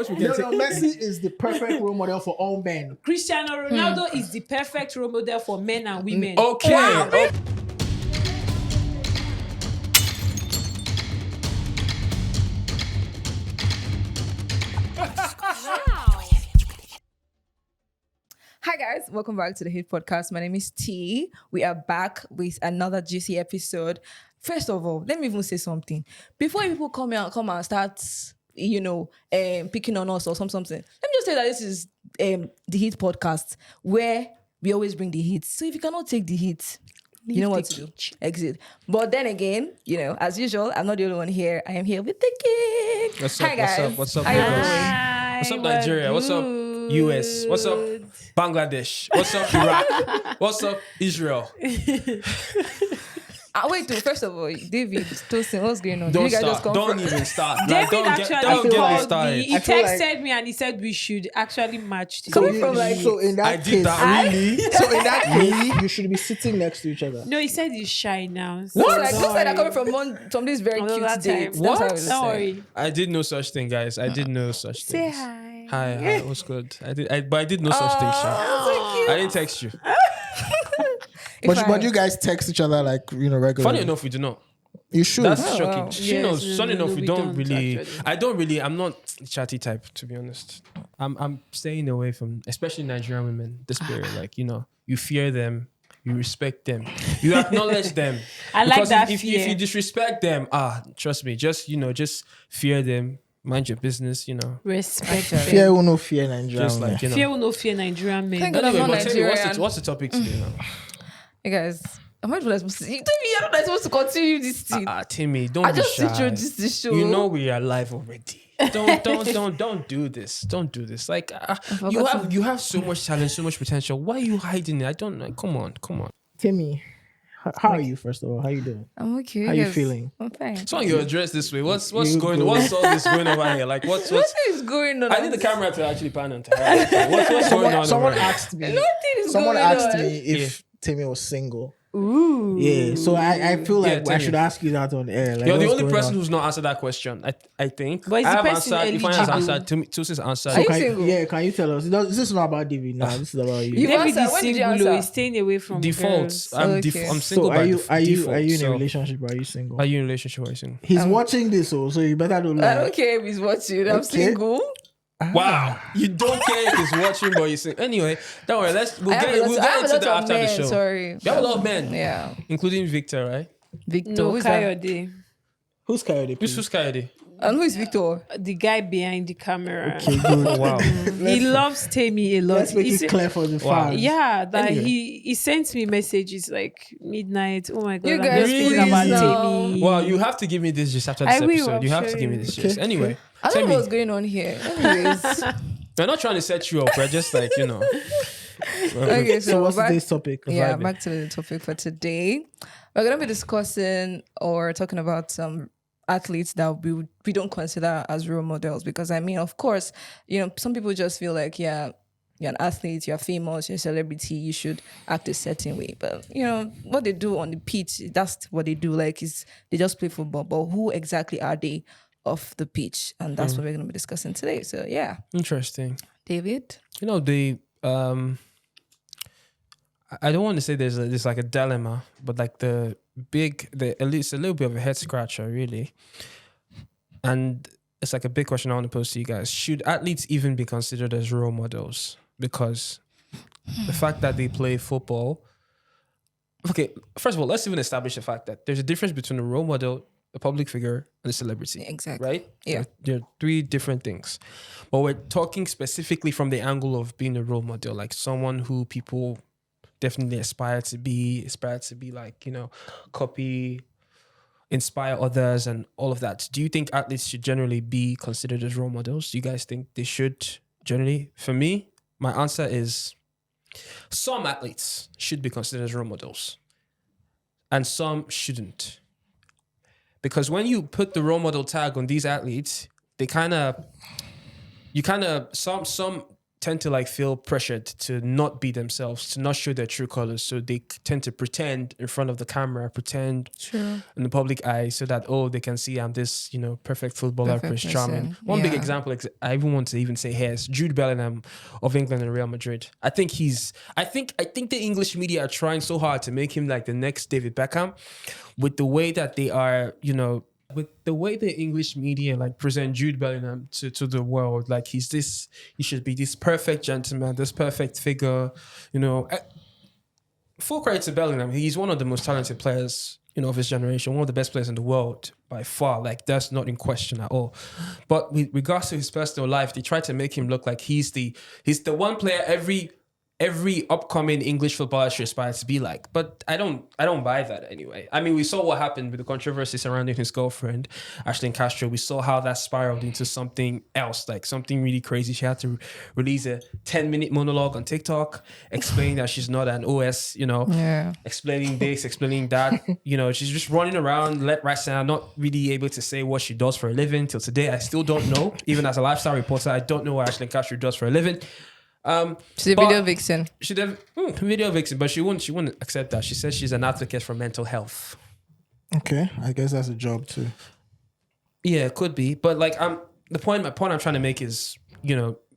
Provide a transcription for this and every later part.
wish we can say. Messi is the perfect role model for all men. Cristiano Ronaldo is the perfect role model for men and women. Okay. Wow. Hi guys, welcome back to the Hit Podcast. My name is T. We are back with another juicy episode. First of all, let me even say something. Before people come and start, picking on us or something. Let me just say that this is the Hit Podcast where we always bring the hits. So if you cannot take the hits, you know what to do. Exit. But then again, as usual, I'm not the only one here. I am here with the king. What's up? Hi guys. What's up? How you Lagos? Hi, What's up, Nigeria? What's up, US? What's up, Bangladesh? What's up, Iraq? What's up, Israel? Wait, first of all, David, Tosin, what's going on? Don't You guys start. just come Don't from- even start. David don't actually get me called started. me. He I feel texted me and he said we should actually match Coming together. from like So in that I case, did that really. so in that case, you should be sitting next to each other. No, he said he's shy now. So What? Like, don't looks like they're worry. coming from this very Although cute that date. time- That's how it What? looks Don't like. worry. I did no such thing, guys. I did no such Say things. hi. Hi. What's good? But I did no such things. Sha. I didn't text you. But you guys text each other like regularly. Funny enough, we do not. You should. That's Oh, shocking. wow. She Yes, knows. Funny enough, no, we we don't don't really. actually. I'm not chatty type, to be honest. I'm staying away from, especially Nigerian women. This period, you fear them, you respect them, you acknowledge them. I like Because that if fear. you disrespect them, trust me, just fear them. Mind your business, Respect. Fear will no fear Nigeria. Just like Fear will not fear Nigerian men. Thank God. Anyway, I'm not but tell me, Nigerian. what's the topic today now? Hey guys, am I supposed to? You told me you're not supposed to continue this thing. Timmy, don't I be just shy. introduced this show. You know we are live already. Don't do this. Don't do this. Like you have so much talent, so much potential. Why are you hiding it? I don't know. Come on. Timmy, how are you? First of all, how you doing? I'm okay. How you guys. feeling? I'm fine. So you address this way. What's You going? go. What's all this going over here? Like what's? What is going on? I need the camera to actually pan into her. What's going on? Someone over here? asked me. Nothing is Someone going asked on. me if Timmy was single. Ooh. Yeah, so I feel like I Timmy. should ask you that on air. Like, You're the what's only going person on? who's not answered that question. I think. But is I the have person answered. If I have eligible? answered, Tusi's answered. Are you Can single? Can you tell us? This is not about David now. This is about you. You- David answer. is When did you single. answer? He's staying away from Defaults. girls. I'm Okay. I'm So single are by you default. in a so- relationship or are you single? Are you in a relationship or are you single? He's watching this, so you better don't lie. I don't care if he's watching. I'm Okay. single. Wow, you don't care if he's watching, but you say anyway. Don't worry, we'll I have get a lot into that of after men, the show. Sorry. You have a lot of men, Yeah. including Victor, right? Victor. No, Who's that? Coyote. Who's Coyote? Who's Coyote? And who is Victor? The guy behind the camera. Okay, good. Oh wow, He loves Tammy a lot. Let's make He it said- clear for the Wow. fans. Yeah, that Anyway. he sent me messages like midnight. Oh my god, You I'm guys just thinking please about now. Tammy. wow! You have to give me this just after this I will, episode. I'll You have show to give me you. this Okay, just anyway. I Tell don't know me, what's going on here. Anyways. we're not trying to set you up. We're just like Okay, So so what's back, today's topic? yeah, vibing. back to the topic for today. We're gonna be discussing or talking about some athletes that we don't consider as role models because I mean, of course, some people just feel like, yeah, you're an athlete, you're famous, you're a celebrity, you should act a certain way. But what they do on the pitch, that's what they do. Like they just play football. But who exactly are they off the pitch? And that's what we're gonna be discussing today. So yeah. interesting. David. The I don't want to say there's like a dilemma, but like at least a little bit of a head scratcher, really. And it's like a big question I want to pose to you guys. Should athletes even be considered as role models? Because the fact that they play football. Okay, first of all, let's even establish the fact that there's a difference between a role model, a public figure, and a celebrity. Exactly. Right? Yeah. There are three different things. But we're talking specifically from the angle of being a role model, like someone who people definitely aspire to be like, copy, inspire others and all of that. Do you think athletes should generally be considered as role models? Do you guys think they should generally? For me, my answer is some athletes should be considered as role models and some shouldn't. Because when you put the role model tag on these athletes, some tend to like feel pressured to not be themselves, to not show their true colors. So they tend to pretend in front of the camera, pretend in the public eye, so that they can see I'm this, perfect footballer, Perfect Prince Charming. person. One big Yeah. example, I even want to even say here is Jude Bellingham of England and Real Madrid. I think the English media are trying so hard to make him like the next David Beckham, with the way that they are, with the way the English media like present Jude Bellingham to the world, like he should be this perfect gentleman, this perfect figure, Full credit to Bellingham. He's one of the most talented players, of his generation, one of the best players in the world by far. Like that's not in question at all. But with regards to his personal life, they try to make him look like he's the one player every upcoming English footballer should aspire to be like. But I don't buy that anyway. I mean, we saw what happened with the controversy surrounding his girlfriend, Ashlyn Castro. We saw how that spiraled into something else, like something really crazy. She had to release a 10-minute monologue on TikTok explaining that she's not an OS, explaining this, explaining that. She's just running around, right center, not really able to say what she does for a living. Till today, I still don't know. Even as a lifestyle reporter, I don't know what Ashlyn Castro does for a living. She's a video vixen. She's a video vixen, but she wouldn't accept that. She says she's an advocate for mental health. Okay, I guess that's a job too. Yeah, it could be, but like my point I'm trying to make is,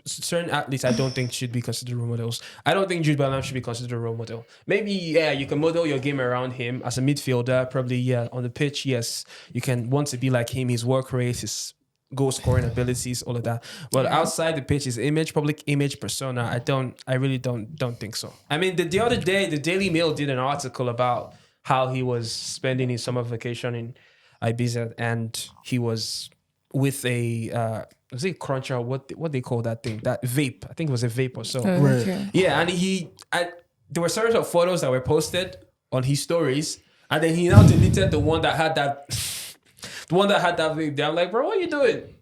certain athletes I don't think should be considered role models. I don't think Jude Bellingham should be considered a role model. Maybe you can model your game around him as a midfielder. Probably on the pitch, yes, you can want to be like him. His work rate, his goal scoring abilities, all of that. But outside the pitch, his image, public image, persona, I really don't think so. I mean, the other day, the Daily Mail did an article about how he was spending his summer vacation in Ibiza, and he was with a was it cruncher? What they call that thing? That vape? I think it was a vape or so. Okay. Yeah, and there were certain photos that were posted on his stories, and then he now deleted the one that had that. The one that had that vape there. I'm like, bro, what are you doing?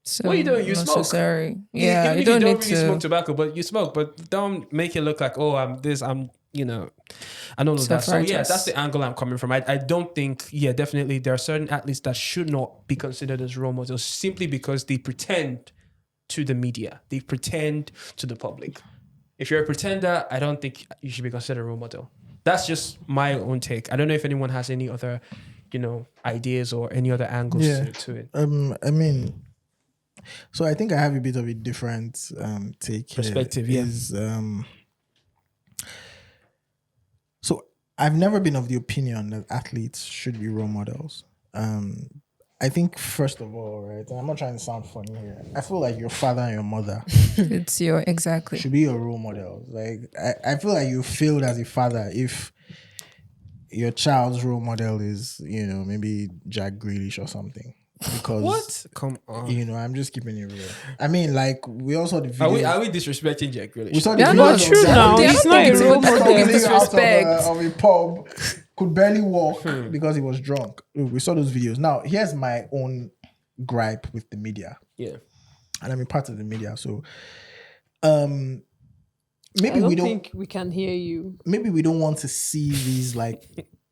So what are you doing? You smoke. Necessary. Yeah, you don't don't need really to smoke tobacco, but you smoke. But don't make it look like, I don't know that. So yeah, that's the angle I'm coming from. I don't think, definitely there are certain athletes that should not be considered as role models simply because they pretend to the media. They pretend to the public. If you're a pretender, I don't think you should be considered a role model. That's just my own take. I don't know if anyone has any other ideas or any other angles to it. I mean, so I think I have a bit of a different take perspective. Here. So I've never been of the opinion that athletes should be role models. I think first of all, right, and I'm not trying to sound funny here, I feel like your father and your mother it's your exactly should be your role models. Like I feel like you failed as a father if your child's role model is, maybe Jack Grealish or something. Because what? Come on. I'm just keeping it real. I mean, like we also the videos. Are we disrespecting Jack Grealish? We saw the They're videos not of true Jack now. Grealish He's not a role model. stumbling Disrespect. out of a pub, could barely walk because he was drunk. We saw those videos. Now, here's my own gripe with the media. Yeah. And I'm a part of the media, so maybe we don't think we can hear you. Maybe we don't want to see these like.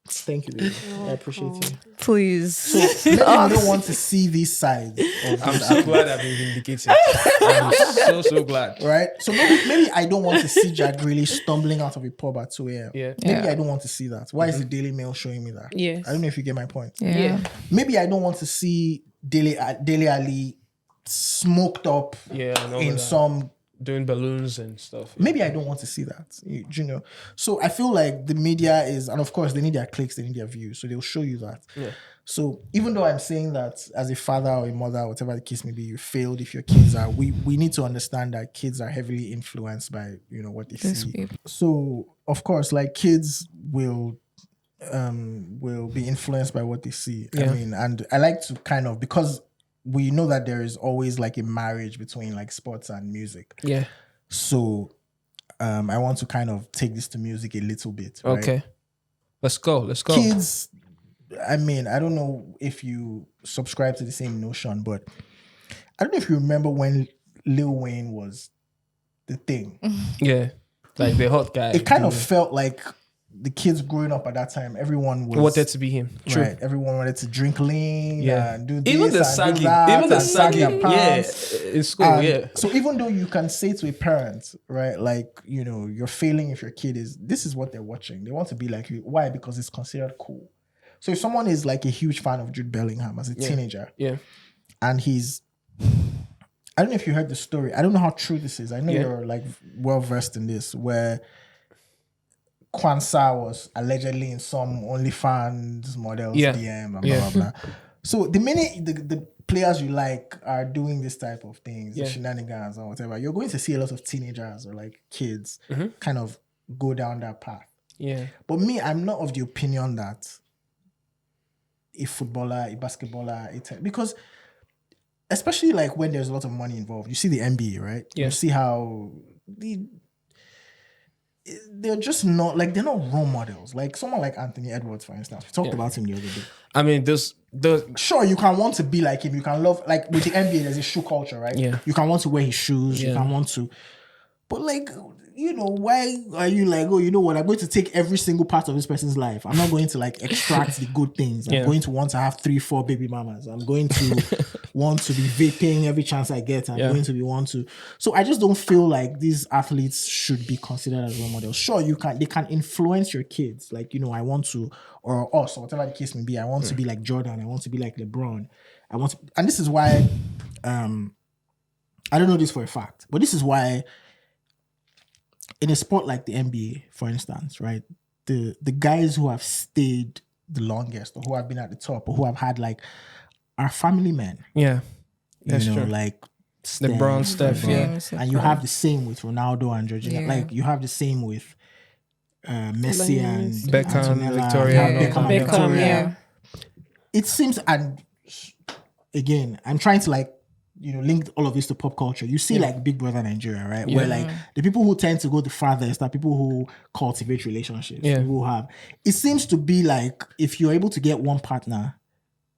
Thank you, baby. I appreciate you. please. So maybe we don't want to see these sides. I'm so glad I've been vindicated. I'm so glad. Right? So maybe I don't want to see Jack Grealish stumbling out of a pub at 2 a.m. Yeah. Maybe I don't want to see that. Why is the Daily Mail showing me that? Yes. I don't know if you get my point. Yeah. Maybe I don't want to see Dele Ali smoked up in some doing balloons and stuff. Maybe I don't want to see that, So I feel like the media is, and of course they need their clicks, they need their views, so they'll show you that. Yeah. So even though I'm saying that as a father or a mother, whatever the case may be, you failed if your kids are, we need to understand that kids are heavily influenced by, what they see. So of course, like kids will be influenced by what they see. Yeah. I mean, and I like to kind of, because we know that there is always like a marriage between like sports and music. Yeah. So I want to kind of take this to music a little bit. Right? Okay. Let's go. Kids, I mean, I don't know if you subscribe to the same notion, but I don't know if you remember when Lil Wayne was the thing. Yeah. Like the hot guy. It kind of felt like the kids growing up at that time, everyone was wanted to be him. True. right. Everyone wanted to drink lean and do this Even the and sagging, do that, even the and sag their sagging, yeah, pants. in school, And yeah. so even though you can say to a parent, right, like, you know, you're failing if your kid is, this is what they're watching. They want to be like you. Why? Because it's considered cool. So if someone is like a huge fan of Jude Bellingham as a teenager, and he's, I don't know if you heard the story. I don't know how true this is. I know you're like well versed in this, where Kwanzaa was allegedly in some OnlyFans models DM and blah blah blah. So the minute the players you like are doing this type of things, the shenanigans or whatever, you're going to see a lot of teenagers or like kids kind of go down that path. Yeah. But me, I'm not of the opinion that a footballer, a basketballer, because especially like when there's a lot of money involved, you see the NBA, right? Yeah. You see how they're just not like, they're not role models. Like someone like Anthony Edwards, for instance, we talked about him the other day. I mean, Sure, you can want to be like him. You can love, like with the NBA, there's a shoe culture, right? Yeah. You can want to wear his shoes. You can want to, but like, you know, why are you like, oh, you know what? I'm going to take every single part of this person's life. I'm not going to like extract the good things. I'm going to want to have 3-4 baby mamas. I'm going to want to be vaping every chance I get. I'm going to be want to. So I just don't feel like these athletes should be considered as role models. Sure, they can influence your kids. Like, you know, I want to, or us, or whatever the case may be. I want to be like Jordan. I want to be like LeBron. I want to, and this is why, I don't know this for a fact, but this is why in a sport like the NBA, for instance, right, the guys who have stayed the longest or who have been at the top or who have had like are family men. Yeah. That's you know, true. like LeBron, Steph, and you have the same with Ronaldo and Georgina. Yeah. Like you have the same with Messi and Beckham, Antonella. Victoria. You have Yeah. Beckham and Beckham, Victoria. yeah. It seems, and again, I'm trying to like, you know, link all of this to pop culture. You see like Big Brother Nigeria, right? Where like the people who tend to go the farthest are people who cultivate relationships. Yeah. People who have, it seems to be like if you're able to get one partner,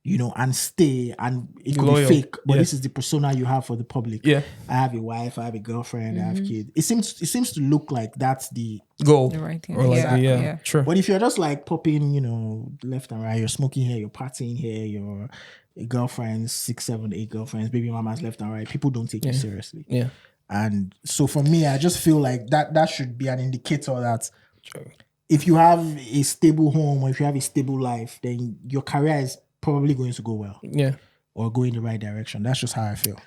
you know, and stay, and it could Loyal. be fake, but this is the persona you have for the public. Yeah. I have a wife, I have a girlfriend, I have kids. It seems to look like that's the Goal. The right thing. Or like, Yeah. True. But if you're just like popping, you know, left and right, you're smoking here, you're partying here, you're a girlfriend, 6, 7, 8 girlfriends, baby mamas left and right, people don't take you seriously. Yeah. And so for me, I just feel like that should be an indicator that if you have a stable home or if you have a stable life, then your career is probably going to go well. Yeah. Or go in the right direction. That's just how I feel.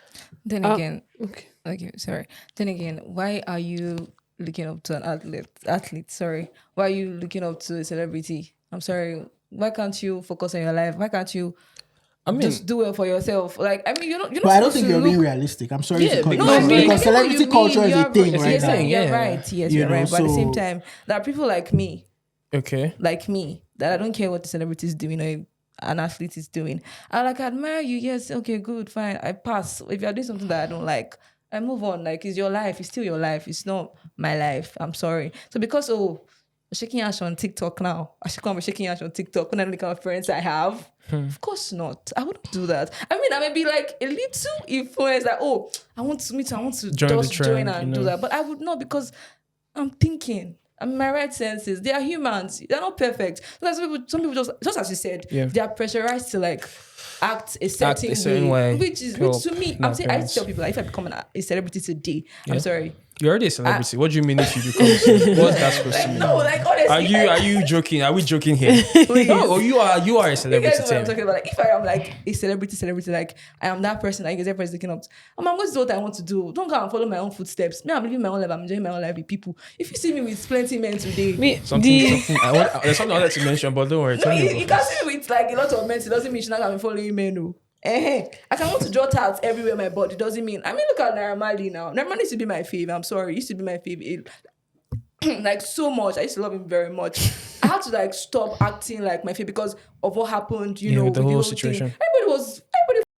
Then again, Okay. sorry. Then again, why are you looking up to an athlete? Sorry. Why are you looking up to a celebrity? I'm sorry. Why can't you focus on your life? Why can't you just do it for yourself? Like, I mean, you're not. But I don't think you're being realistic. I'm sorry to cut you short, because celebrity culture is a thing right now. You're right. Yes, You you're know, right. But at the same so- time, there are people like me, Okay. that I don't care what the celebrity is doing or an athlete is doing. I like admire you. Yes, okay, good, fine. I pass. If you're doing something that I don't like, I move on. Like, it's your life. It's still your life. It's not my life. I'm sorry. So because shaking ash on TikTok now, I should come be shaking ash on TikTok when I look at my friends I have. Of course not. I wouldn't do that. I mean, I may be like a little influenced, like, I want to Join the just trend, join and do that. But I would not, because I'm thinking. I'm in my right senses. They are humans. They're not perfect. Like some people just as you said, they are pressurized to like act a certain way. Which to me, I'm saying, I tell people, like, if I become a celebrity today, I'm sorry. You're already a celebrity. What do you mean if you become? What's that supposed to mean? No, like honestly. Are you joking? Are we joking here? No, you are a You guys celebrity. know what I'm talking about. Like, if I am like a celebrity, like I am that person that everybody's looking up to, I'm going to do what I want to do. Don't go and follow my own footsteps. Me, I'm living my own life. I'm enjoying my own life with people. If you see me with plenty men today, There's something I wanted to mention, but don't worry. no, you can see me with like a lot of men. It doesn't mean she's not going to be following men. No. I can want to draw tats everywhere my body. Doesn't mean. I mean, look at Naira Marley now. Naira Marley used to be my fave. I'm sorry, he used to be my fave. Like so much. I used to love him very much. I had to like stop acting like my fave because of what happened. You know, with the whole thing. situation. Everybody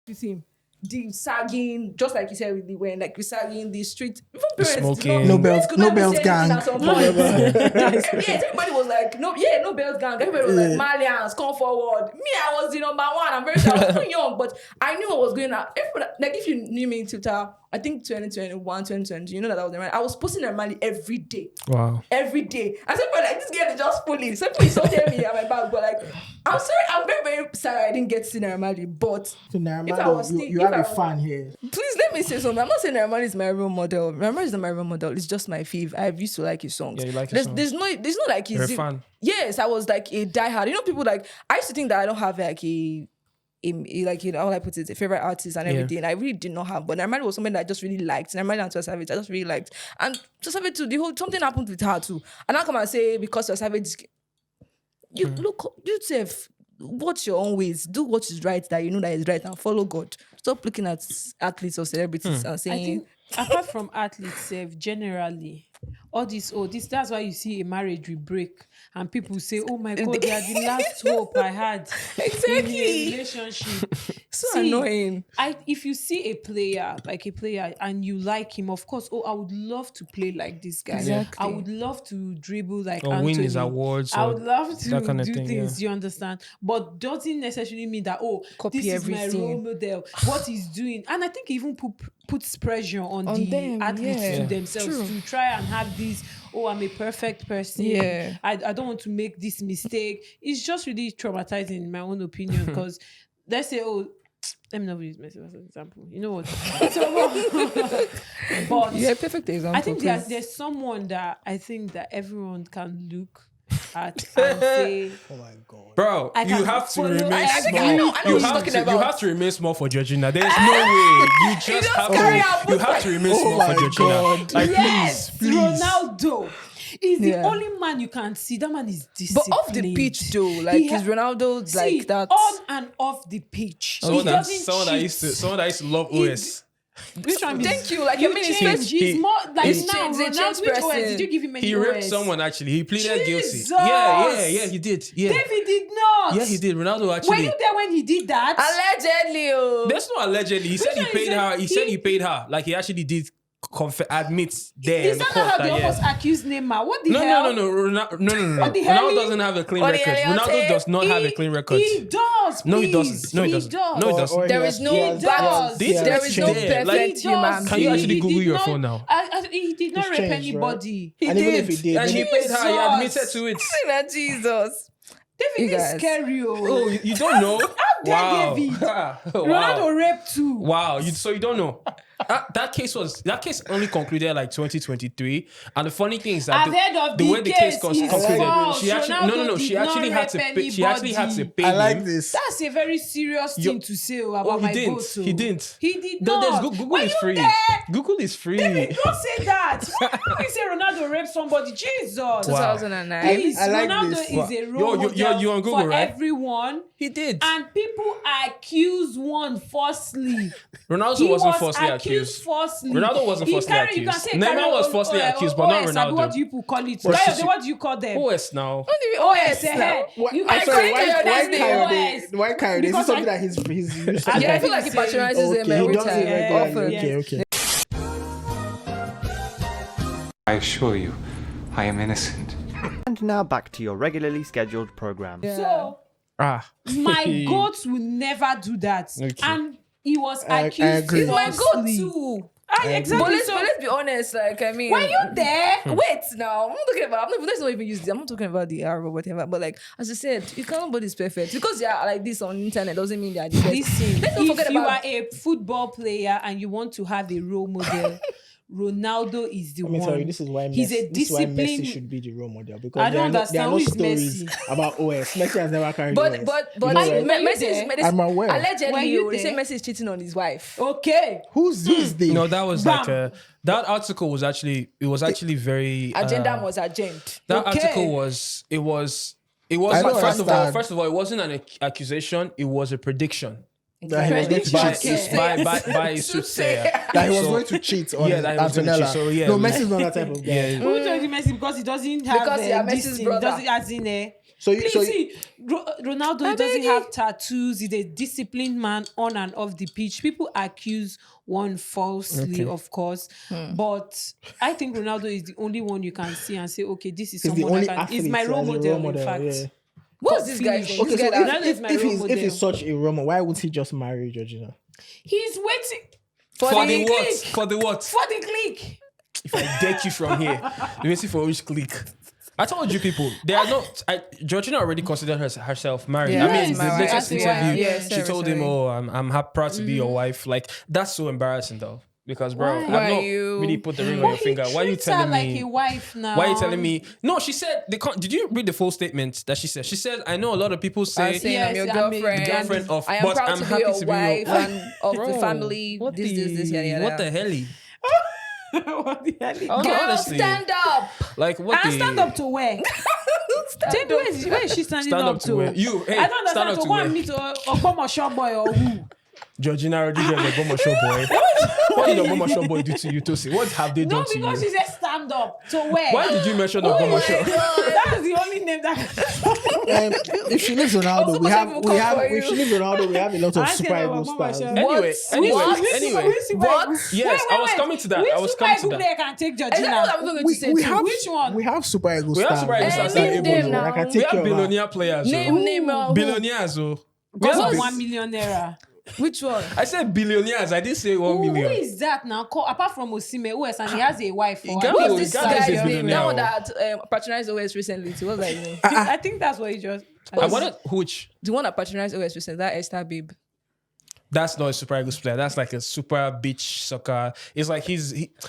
with him. the sagging, just like you said with the when like we sagging the street. Even parents did Smoking. No parents bells, could no not be bells saying gang. anything at some point. Yes, everybody was like, no bells gang. Everybody was like, Malians, come forward. Me, I was the number one. I'm very sure I was too young, but I knew what was going on. Like if you knew me in Twitter, I think 2021, 2020, you know that I was there. I was posting Mali every day. Wow. Every day. And somebody like, this girl is just fully. Some people insulted me at my back, but like, I'm sorry, I'm very, very sorry I didn't get to see Mali, but So if I was Naramado, still- you if have I a was- fan here. please let me say something. I'm not saying Mali is my role model. Mali is not my role model. It's just my fave. I used to like his songs. Yeah, you like his songs. There's no like You're a his. fan. Yes, I was like a diehard. You know, people like I used to think that I don't have like a like, you know, how I put it, a favorite artist and everything. I really did not have, but Normani was something that I just really liked. Normani and Twa Savage, I just really liked. And Twa Savage too, the whole something happened with her too. And I come and say because Twa Savage, you look, you self, watch your own ways, do what is right that you know that is right, and follow God. Stop looking at athletes or celebrities and I saying. think apart from athletes, generally, all this, that's why you see a marriage will break and people say, oh my God, they are the last hope I had in Exactly. a relationship. So annoying. If you see a player and you like him, of course, I would love to play like this guy. Exactly. I would love to dribble like Or Anthony. win his awards I or would love to that kind of do thing, things, you understand? But doesn't necessarily mean that, Copy this is my everything. role model, what he's doing. And I think he even puts pressure on the them, athletes yeah. to themselves True. to try and have this, I'm a perfect person. Yeah. I don't want to make this mistake. It's just really traumatizing in my own opinion because let's say, let me not use Messi as an example. You know what? But You're a perfect example. I think please. there's someone that I think that everyone can look at and say, Oh my God. Bro, I you can have to follow- remain I small. I know you what you're have talking to, about. You have to remain small for Georgina. There's no way. You just have carry out to. You have to remain small my for Georgina. God. Like, yes, please. Ronaldo is the Yeah. only man you can see. That man is But disciplined. off the pitch though, like He is Ronaldo See, like that? on and off the pitch. Someone He that, doesn't someone that cheat. used to love He- OS. Which one? Thank you. Like You I mean, change. it's He's more like he's now. changed- he's a Ronaldo, changed which OS person. did you give him any He raped OS? someone actually. He pleaded guilty. Jesus! Yeah, he did. Yeah. David did not. Yeah, he did. Ronaldo Were actually. you there when he did that? Allegedly, There's no allegedly. He said he one paid is her. it? He said he paid her. Like he actually did admit there Is in the that court not how that they yeah. almost accused Neymar? What the No, hell? no. No. What the hell? Ronaldo doesn't have a clean What the record. hell? Ronaldo does not have a He- clean record. He does. No, he please. doesn't. No, he doesn't. does. No, he doesn't. There is no He does. there is no Yeah, perfect like- human Can you being. actually He Google did your not- phone now? He did not It's rape changed, anybody. He And even did. if he did, And he maybe- paid her. He Jesus. admitted to it. Jesus. David You is guys. scary. Oh, you don't know? dare Wow. David? wow. Ronaldo raped too. Wow. So you don't know? That case only concluded like 2023, and the funny thing is that I've heard of the the way the case case is concluded, false. she actually Ronaldo she did actually not had to rape pay, she actually had to anybody. pay I like him. this. That's a very serious Yo- thing to say Oh, about he my didn't. go-to. He didn't. He did No, not. Google Were is you free. there? Google is free. David, don't say that. Why would you say Ronaldo raped somebody? Jesus. Wow. 2009. Please, I like Ronaldo this. is Wow. a role model You're on Google, for right? everyone. He did. And people accuse one falsely. Ronaldo He wasn't was falsely accused. falsely. Ronaldo wasn't He falsely carry- you can accused. say Neymar carry was on- falsely accused, but not OS, abi, what Ronaldo. do you people call it? But Kayode, she- what do you call them? OS now. OS, eh? You I'm can sorry, say why Kayode's name Coyote? OS. Why Coyote? Is this Because something I- that he's used to? I Yeah, I feel like he Say- patronizes them Okay, he every does it time. regularly. Yeah. Okay. I assure you, I am innocent. And now back to your regularly scheduled program. So my goats will never do that. Okay. And he was I accused agree. It's my falsely. go-to. Exactly. But So let's be honest. Like I mean, were you there? Wait now. I'm not talking about. Let's not even use this. I'm not talking about the R or whatever. But like as I said, you can't. Nobody's perfect because yeah, like this on the internet doesn't mean that. Listen, Let's not if forget you about. are a football player and you want to have a role model, Ronaldo is the Let me one. tell you, this is why He's a this is why Messi disciplined. should be the role model because I there don't are there are no understand who is stories Messi. about OS. Messi has never carried But OS. but You but know, Are you- right? were you Messi there? I'm aware. Were allegedly you they say there? Messi is cheating on his wife. Okay. Who's the? No, that was Bam. like that article was actually very Agenda was agenda. that Okay. article was I first don't of understand. all it wasn't an accusation, it was a prediction That he was going to by cheat. by a soothsayer. That he was So- going to cheat on Yeah, that he was going to Antonella. cheat. So, yeah, no, we- Messi's not that type of guy. Yeah. Who told you Messi because he doesn't have Because, yeah, this Messi's thing. brother. He doesn't as in Please see, Ronaldo doesn't have tattoos. He's a disciplined man on and off the pitch. People accuse one falsely, of course. But I think Ronaldo is the only one you can see and say, okay, this is He's the someone only that can. He's athlete my who role has a model, in fact. yeah. What's this guy's name? Okay, This so guy that- Ronaldo is my role if model. he's such a Roma, why would he just marry Georgina? He's waiting For the what? click. For the what? For the click. If I deck you from here, let me see for which click. I told you people, they are not. Georgina already considered herself married. Yeah, I mean, yes, the my wife. latest That's why, interview, yes, she told him, "Oh, I'm proud to be your wife." Like that's so embarrassing, though, because bro, Why? I've Why not you- really put the ring on But your he finger. Why are you treats her telling like me? a wife now? Why are you telling me? No, she said they can't. Did you read the full statement that she said? She said, "I know a lot of people I'm say saying I'm your Yes, I'm a girlfriend. girlfriend of, I am but proud I'm to happy be your to be wife your and of the Bro, family. What This, yada, yada. What the hell? What the hell? Oh, Girl, honestly, stand up. like what And the stand up to where? Tell me where is she standing stand up, up to where? You, hey, I don't stand understand up to to go where? and meet Ogbomosho boy or who? Georgina Rodriguez, Ogbomosho boy. What did Ogbomosho boy do to you, Tosi? What have they No, done to you? because she said stand up. To where? Why did you mention Oh Ogbomosho? That's the only name that. If she leaves Ronaldo, Also, we have myself will come for if she you. leaves Ronaldo, we have a lot of I super can't ego remember stars. myself. Yes, I was coming to that. Which I was coming to Super Eagle that. player can take Exactly what Georgina? I'm going to say too. Which one? We have super ego We have stars. super ego stars that are name able them to- now. I can We take have care of her. billionaire players. Name Billionaires. We Because have of big- 1 million naira. Which one? I said billionaires. I didn't say 1 Who million. is that now? Apart from Osime, who else? And he has a wife. Or Igalo- I think What's this Igalo is a guy's name? billionaire. That one that patronized OS recently too. What's that name? I think that's what he just. I wanted which. The one that patronized OS recently. That Esther babe. That's not a super ego player. That's like a super beach soccer. It's like he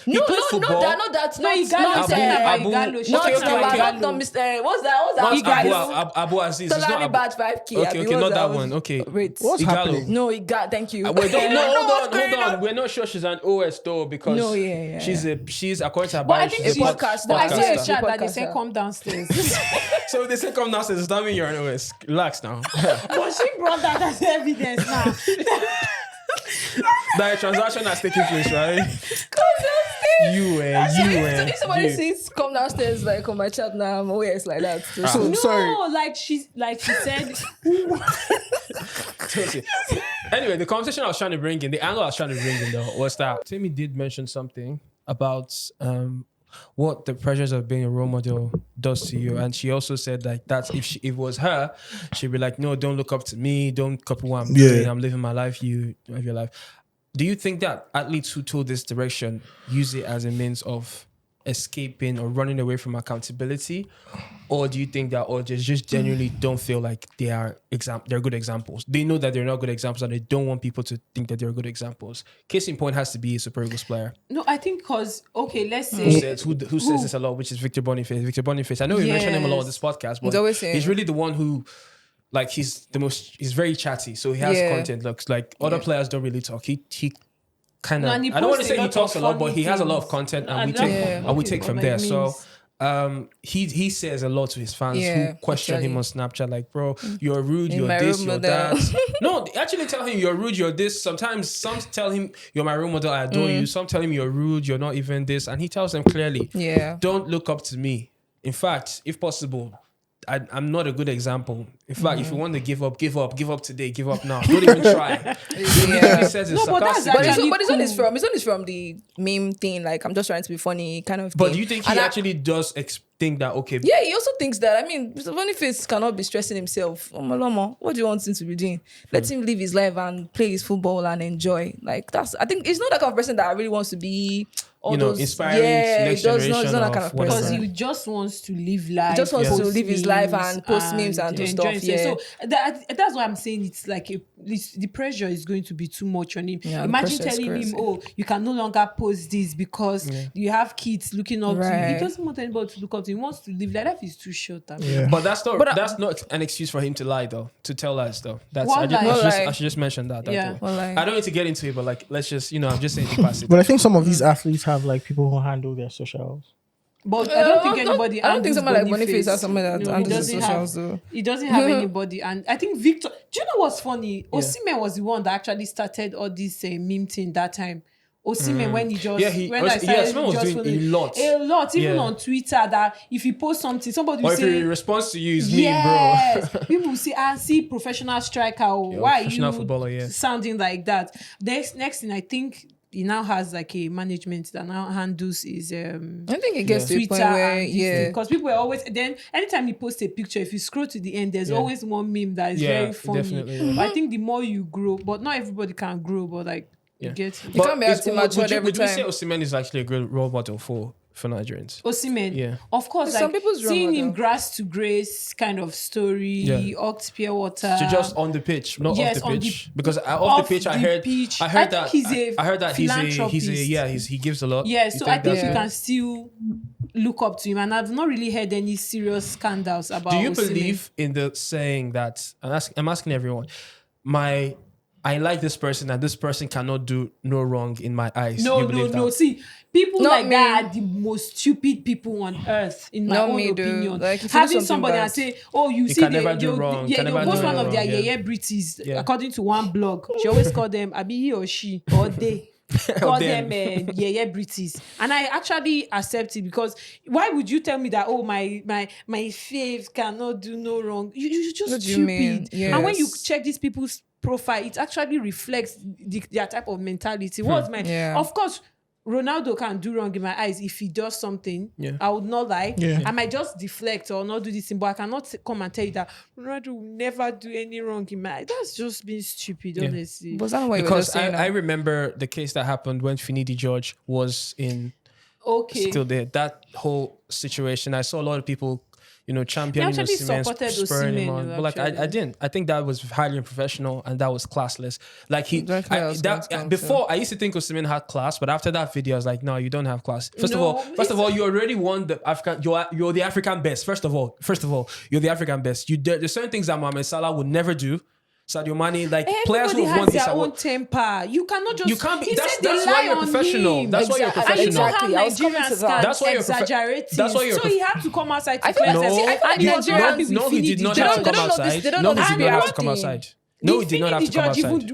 No, plays football. that's No, not. Igalo. Not, Talking about Abu- Igalo. okay, She's talking okay, about okay. Igalo. Mr. What's that? Not Igalo. Abu Aziz. It's not Tolani Abu. Bad 5K. Okay, not that one. Okay. Wait. What's Igalo. happening? No, it got. Thank you. Wait, don't, no, hold what's on, going hold on. We're not sure she's an OS though because No, yeah. she's according to her But I bio, think she's she's a podcaster. No, I saw a Podcaster. chat that they said Podcaster. come downstairs. So if they say come downstairs, does that mean you're an OS? Relax now. But she brought that as evidence now. That transaction has taken place, right? Come downstairs. You If somebody says come downstairs like on my chat now, I'm always like that. So, So No, sorry. like she said. Anyway, the conversation I was trying to bring in, the angle I was trying to bring in though, was that Timmy did mention something about what the pressures of being a role model does to you, and she also said like that if it was her, she'd be like, no, don't look up to me, don't copy what I'm doing, I'm living my life, you live your life. Do you think that athletes who told this direction use it as a means of escaping or running away from accountability, or do you think that or just genuinely don't feel like they're good examples? They know that they're not good examples and they don't want people to think that they're good examples. Case in point has to be a Super Eagles player. No, I think because let's Who say says this a lot, which is Victor Boniface. Victor Boniface. I know we mentioned him a lot on this podcast, He's always but saying- he's really the one who, like, he's very chatty, so he has Yeah. content. Looks like other players don't really talk. He kind of. No, and he I don't want to posts say a he lot talks a of lot, but funny he has a lot of things. content, and I we love take it. and we take from Like there. memes. So. He says a lot to his fans Yeah, who question him actually. on Snapchat, like, bro, you're rude, you're my this, role you're model. that. No, they actually tell him you're rude, you're this. Sometimes some tell him you're my role model, I adore you. Some tell him you're rude, you're not even this, and he tells them clearly, Yeah. don't look up to me. In fact, if possible, I'm not a good example. In fact, if you want to give up today, give up now. Don't even try. He Yeah. says it No, but that's sarcastically. actually But his one is cool. from the meme thing. Like I'm just trying to be funny, kind of. But thing. do you think he And actually does think that, okay, Yeah, he also thinks that. I mean, Mr. Boniface cannot be stressing himself. Oh, Maloma, what do you want him to be doing? Let him live his life and play his football and enjoy. Like I think he's not that kind of person that really wants to be all those inspiring Yeah, next he does not. generation He's not that of kind of whatever. because person. he just wants to live life. He just wants to post live his life memes and post memes and do enjoy stuff, himself. yeah. So that's why I'm saying it's like the pressure is going to be too much on him. Yeah, the Imagine pressure is telling him, crazy. oh, you can no longer post this because you have kids looking up to you. Right. He doesn't want anybody to look up to him. He wants to live life. Life is too short. I mean. But that's not an excuse for him to lie though, to tell lies though. That's What lie? I should just mention that. Yeah. Way. What lie? I don't need to get into it, but like let's just I'm just saying to pass it. But I think some of these athletes have like people who handle their socials. But I don't think anybody. I don't think handles someone like Boniface has someone that No, he handles his doesn't socials. have- Though. He doesn't have anybody, and I think Victor. Do you know what's funny? Osimhen was the one that actually started all this meme thing that time Osimhen when he just when Osimhen was doing a lot, even on Twitter, that if he posts something, somebody will or say, if he responds to you, is yes, me, bro. people will say, I see professional striker. Why are you footballer, sounding like that? Next thing, I think he now has like a management that now handles his I think it gets to a point where because people are always, then anytime he posts a picture, if you scroll to the end, there's always one meme that is very funny. Definitely, But I think the more you grow, but not everybody can grow, but like you get You can't be acting matured every time. Would you say Osimhen is actually a good role model for Nigerians? Osimhen, Yeah, of course. Some Like people's role seeing him model. grass to grace kind of story, Oct pure water. So just on the pitch, not Yes, off the on pitch. Because off the pitch, I heard that he gives a lot. Yeah, You so think I think that's you it? can still look up to him, and I've not really heard any serious scandals about. Do you Osimhen. believe in the saying that I'm asking everyone, I like this person and this person cannot do no wrong in my eyes? No, You believe no. that? See, people Not like me. that are the most stupid people on earth, in my Not own me, dude. opinion. Like, if you do Having something somebody bad- and say, "Oh, you see, can never do wrong, can they'll never post do one of wrong, their yeah. yeye Britis, Yeah. according to one blog. She always call them Abi he or she or they. Call them yeye Britis, and I actually accept it, because why would you tell me that, oh, my fave cannot do no wrong? You're just What do you stupid. mean? And when you Yes. check these people's profile, it actually reflects their type of mentality. What's my Yeah. Of course, Ronaldo can do wrong in my eyes if he does something. Yeah. I would not lie. Yeah. I might just deflect or not do this thing, but I cannot come and tell you that Ronaldo will never do any wrong in my eyes. That's just being stupid, honestly. Was that what you were Because just saying? I remember the case that happened when Finidi George was Okay. still there. That whole situation, I saw a lot of people, championing He actually Osimhen, supported spurring him Osimhen, on. But like, I actually. didn't. I think that was highly unprofessional and that was classless. Like Exactly, I was going to come before I used to think Osimhen had class, but after that video, I was like, no, you don't have class. First No, of all, you already won the African. You're the African best. First of all, you're the African best. There's certain things that Mohamed Salah would never do. Sadio Mane, like players who Everybody have won has this their own award. temper. You cannot just. You can't be. He That's said they why lie you're on professional. him. That's why you're Exactly. And you know professional. how I was coming to Nigerians that. can That's why you're exaggerate that's why things. you're So he had to come outside to I feel clear like- himself. I feel like And he was not Nigerians- happy with No, he Finidi did not George. have to come don't know this- outside. they don't No, know he this did not have to beyond come him. outside. No, he did not have to come outside.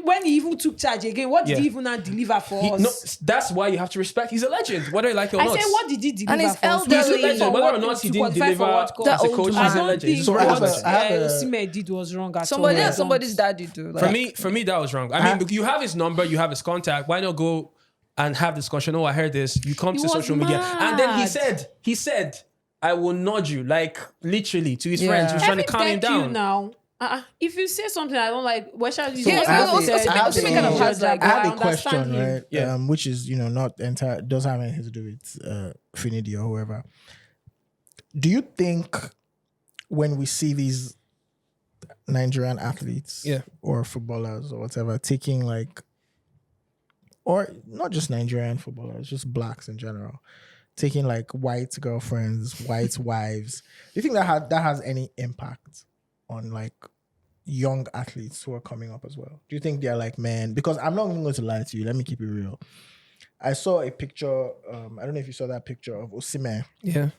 When he even took charge again, what did Yeah. he even not deliver for No, us? that's why you have to respect. He's a legend, whether you like it or I not. said, what did he deliver And he's for us? elderly. He's a Really? legend. Whether or not he To didn't qualify for deliver World Cup. as a That coach, old he's I a don't legend. think He's So a I have legend. a- I have a- Osimhen did was wrong at all. Somebody's daddy do. Like, For me, that was wrong. I mean, you have his number, you have his contact. Why not go and have discussion? Oh, I heard this. You come He to was social media, and then mad. he said, I will nod you, like literally to his Yeah. friends. He was trying to Every calm him thank you down. now. If you say something I don't like, what shall you Yeah, say? I have What a- you said, I have Osimhen a- kind of has, like, I have a understand question, him. right? Yeah. Which is, not entire, doesn't have anything to do with Finidi or whoever. Do you think when we see these Nigerian athletes or footballers or whatever taking like, or not just Nigerian footballers, just blacks in general, taking like white girlfriends, white wives, do you think that has any impact on like young athletes who are coming up as well? Do you think they're like, man, because I'm not even going to lie to you, let me keep it real. I saw a picture, I don't know if you saw that picture of Osimhen, Yeah.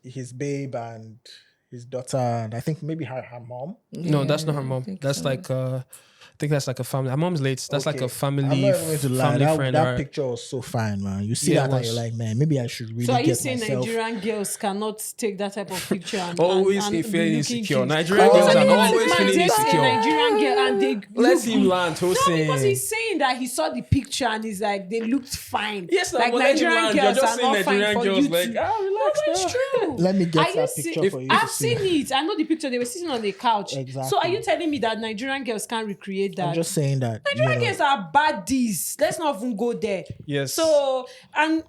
his babe and his daughter, and I think maybe her mom. No, that's not her I mom. think That's so. like I think that's like a family. Her mom's late. That's like Okay. a family I'm not even going to lie. family friend. That or- picture was so fine, man. You see Yeah, that it and you're was. like, man, maybe I should really So are you get saying myself. Nigerian girls cannot take that type of picture and Always and feeling be looking insecure. cute? Nigerian Oh, girls so are you always man feeling takes a insecure. Nigerian girl and they Let look him good. land, No, Hussein. because he's saying that he saw the picture and he's like, they looked fine. Yes, like but let him Nigerian land. You're girls just are saying not fine Nigerian for girls you like, to. relax. No, it's true. Let me get Are that you picture see- for you. I've to see. seen it. I know the picture. They were sitting on the couch. Exactly. So are you telling me that Nigerian girls can't recreate that? I'm just saying that. Nigerian girls are baddies. Let's not even go there. Yes. So and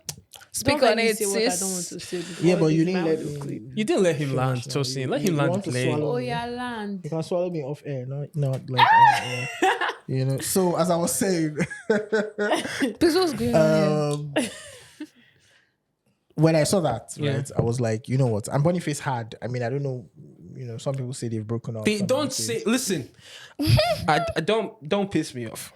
Speak don't let on me it, say what I sis. don't want to say. Yeah, but because you it's didn't my let audio me. clip. You didn't let him land, Finish, Tosin. man. Let You him land want the to plane. swallow Oh me. yeah, land. You can swallow me off air, not like on air. So as I was saying, This was going on here. when I saw that, Yeah. right, I was like, you know what? And Boniface had. I mean, I don't know. Some people say they've broken up. They some don't people say. Listen, I don't piss me off.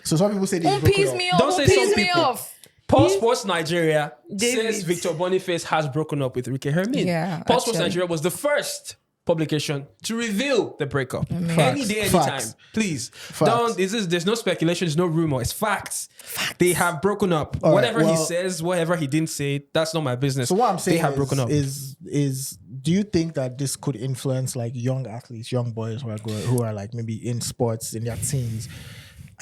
So some people say they've Who broken pees up. me off? Don't Who say pees some me people. off? Paul Sports Nigeria David. says Victor Boniface has broken up with Ricky Hermin. Yeah, Paul Sports actually. Nigeria was the first publication to reveal the breakup. Any day, anytime. Please. There's no speculation, there's no rumor. It's facts. They have broken up. Whatever he says, whatever he didn't say, that's not my business. So what I'm saying they have broken up. is do you think that this could influence like young athletes, young boys who are like maybe in sports in their teens,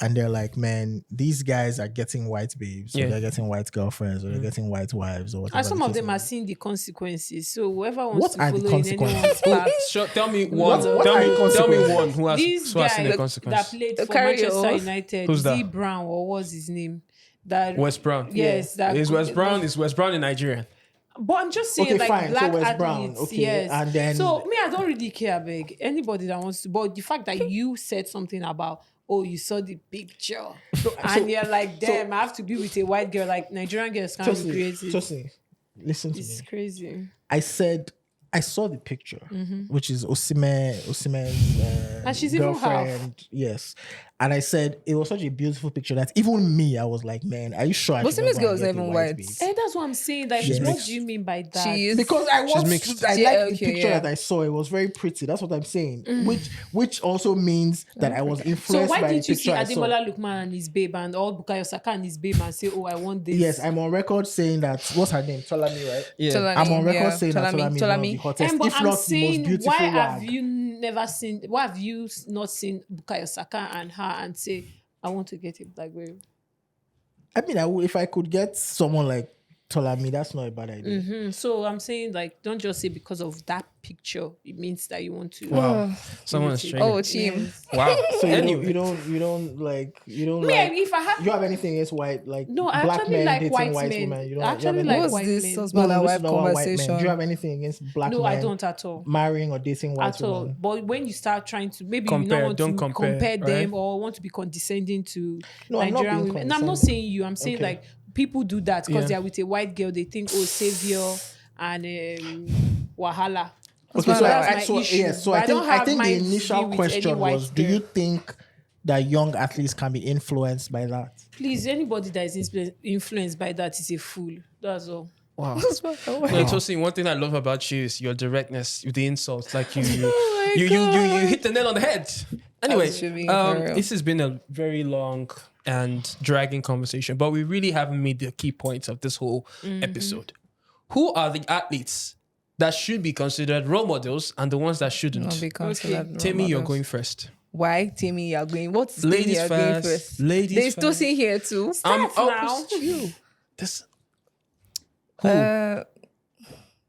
and they're like, man, these guys are getting white babes, or they're getting white girlfriends, or they're getting white wives, or whatever. And some of them are seeing the consequences. So whoever wants What to are follow the in anyone's path. Tell me one. Tell me one who has seen the consequence. That played for Manchester United, Who's that? Z Brown, or what's his name? That West Brown. Yes, that is West Brown. Is West Brown in Nigeria? But I'm just saying, like fine. black So West athletes, Brown, okay, yes. and then So me, I don't really care, beg anybody that wants to. But the fact that you said something about, oh, you saw the picture, and you're like, damn, I have to be with a white girl. Like Nigerian girls can't be creative. Listen to It's me. crazy. I said I saw the picture, which is Osimhen's And she's even girlfriend. Yes. And I said it was such a beautiful picture that even me, I was like, man, are you sure? Osimhen's girl is even white. And that's what I'm saying. Like, what do you mean by that? She is. Because I like the picture yeah. that I saw. It was very pretty. That's what I'm saying. Which also means that I was influenced So why by the didn't you see picture I saw. Ademola Lookman and his babe and all Bukayo Saka and his babe and say, oh, I want this? Yes, I'm on record saying that. What's her name? Tolani, right? Yeah. Tolani, I'm on record saying that Tolani is one of the Tolani. hottest, But if I'm not the most saying, beautiful why have wag. you never seen? Why have you not seen Bukayo Saka and her and say, I want to get a black babe? I mean, if I could get someone like Tolami, that's not a bad idea. So I'm saying, like, don't just say because of that picture, it means that you want to. Wow. Someone is streaming. Oh, team. Wow. So Anyway. you don't Me, if I have you have anything against white, like no, I black actually men like dating white white men. women? You don't I you have actually any- like What's white this men. husband and this wife is not about white men. conversation? Do you have anything against black No, men I don't at all. marrying or dating white At all. women? But when you start trying to maybe you Compare, not want don't to compare, them right? or want to be condescending to No, I'm not Nigerian being women. And I'm not condescending. saying you. I'm saying Okay. like people do that because Yeah. they're with a white girl. They think, oh, savior and wahala. Okay, so that's my issue. yes. So But I don't have think the mine to initial be with question any white was: do girl. you think that young athletes can be influenced by that? Please, anybody that is influenced by that is a fool. That's all. Wow. No, Tosin, one thing I love about you is your directness with the insults. Like you hit the nail on the head. Anyway, should be for real. this has been a very long and dragging conversation, but we really haven't made the key points of this whole episode. Who are the athletes that should be considered role models and the ones that shouldn't? Not be considered role Timmy, you're models. going first. Why, Timmy? You're going. What's Ladies Timmy? You're going first. first. Ladies There's first. Tosin here too. I'm Start now. opposite you. This. Uh,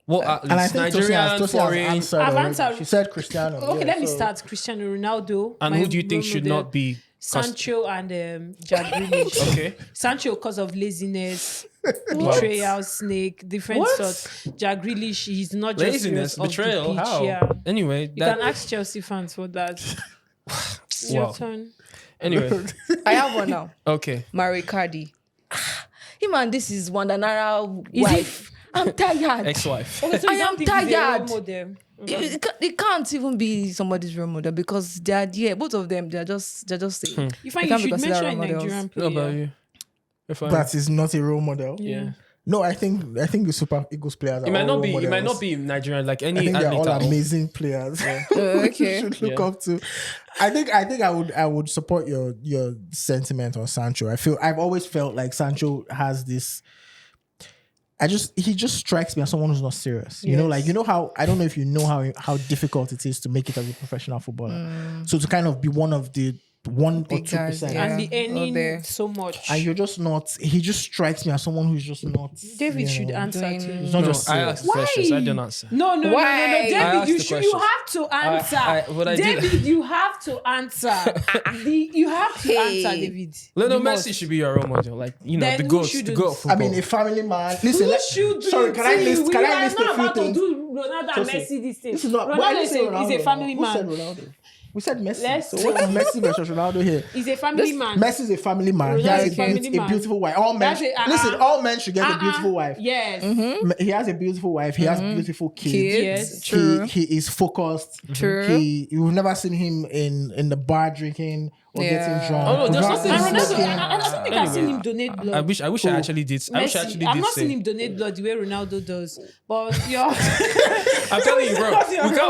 What And I athletes? think Nigerian, Tosin has foreign. answered I've already. answered. She said Cristiano. Okay, yeah, let me so- start. Cristiano Ronaldo. And my who do you think role should model. not be? Sancho and Jack Grealish. Okay. Sancho because of laziness, betrayal, snake, different What? sorts. Jack Grealish, he's not just Laziness, serious off betrayal. the pitch. How? Yeah. Anyway, You can ask Chelsea fans for that. Your Wow. turn. Anyway, I have one now. okay. Maricardi. Him and this is Wandanara Is wife. I'm tired. Ex-wife. Okay, so I you don't am think he's a role tired. model? It can't even be somebody's role model because they are both of them. They're just You They find you can't be should considered mention a role models. Nigerian What player. about you? If I- That is not a role model. Yeah. No, I think the Super Eagles players. It might not be. It might not be Nigerian. Like I any think they're athlete. all at all. amazing players. Okay. You should look Yeah. up to. I think I would support your sentiment on Sancho. I've always felt like Sancho has this. He just strikes me as someone who's not serious. You know, like how I don't know if you know how difficult it is to make it as a professional footballer. So to kind of be one of the 1 or Big guys, 2%, yeah. And be Out earning there. so much. and you're just not. He just strikes me as someone who's just not. David you should know, answer doing- to He's you. not No, just I serious. asked questions. I didn't answer. No, Why? David, asked you the should. You questions. have to answer. what I did- David, you have to answer. You have to Hey. answer, David. Lionel You Messi must. should be your role model. Like Then the who goat, the shouldn't? goat of I football. mean, a family man. Listen, Who should do sorry, can I it? list? We Can are I list not a few about to things? do Ronaldo and Trust me. Messi this thing. This is not. Why Ronaldo you is say a Ronaldo? family Who said man. Ronaldo? We said Messi. Let's So what is Messi versus Ronaldo here? He's a family man. Messi is a family man. He Ronaldo has is a family a man. beautiful wife. All men. That's it, Listen, all men should get a beautiful wife. Yes. He has a beautiful wife. He has beautiful kids. Yes. True. He is focused. True. You've never seen him in the bar drinking or Yeah. getting drunk. Oh, no, there's Or nothing And wrong Ronaldo, with I don't think I've seen him donate blood. I wish I actually did. I wish I actually Messi, I've did not seen say. him donate blood the way Ronaldo does. But yeah, I'm telling you, bro.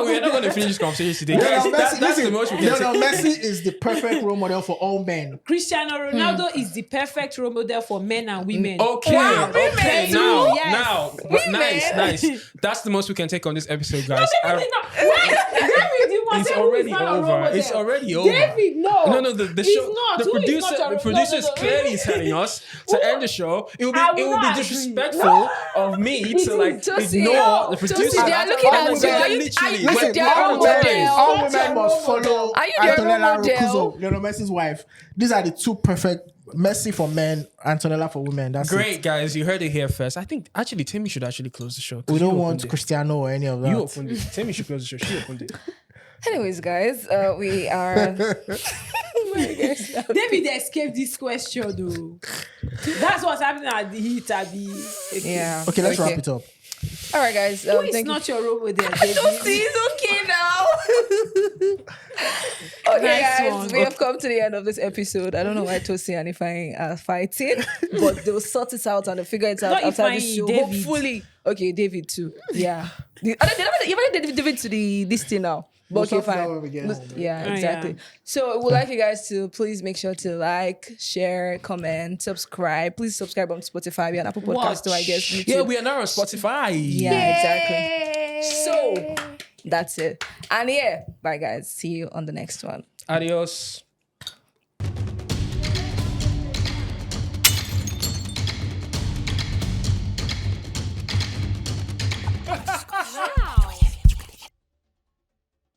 We're not going to finish this conversation today, guys. That's the most we can say. Messi is the perfect role model for all men. Cristiano Ronaldo is the perfect role model for men and women. Okay, Wow, okay. women too, Now, nice. That's the most we can take on this episode, guys. David, you must It's say who already is not a role over. model. It's already over. David, no. No. The He's show. not. The Who is producer. not a- The producer is no. clearly telling us to end the show. It will I will be not disrespectful of me to like Josie, ignore the Josie, producer. they are looking at you. Are you Literally. Listen, their all role women, model? all women must follow Are you their role Antonella model? Roccuzzo, Lionel Messi's wife. These are the two perfect. Messi for men, Antonella for women. That's Great, it. guys. You heard it here first. I think actually Timmy should actually close the show. 'Cause We don't you want opened it. Cristiano or any of that. You opened it. Timmy should close the show. She opened it. Anyways, guys, we are. David escaped this question though. That's what's happening at the heat. Yeah. Okay, let's wrap it up. All right, guys. Who is Thank you. not your role model? Josie, it's okay now. Okay, Nice guys, one. we have come to the end of this episode. I don't know why Tosi and Ifeanyi are fighting, but they'll sort it out and they'll figure it out Not after this Ifeanyi, show. David. Hopefully. Okay, David too. Yeah. You invited David to this thing now. But We'll okay, sort it out fine. when we get home. Yeah, Oh, exactly. yeah. So we'd like you guys to please make sure to like, share, comment, subscribe. Please subscribe on Spotify and Apple Podcasts too, I guess. YouTube. Yeah, we are now on Spotify. Yeah, exactly. So that's it. And yeah, bye guys. See you on the next one. Adios.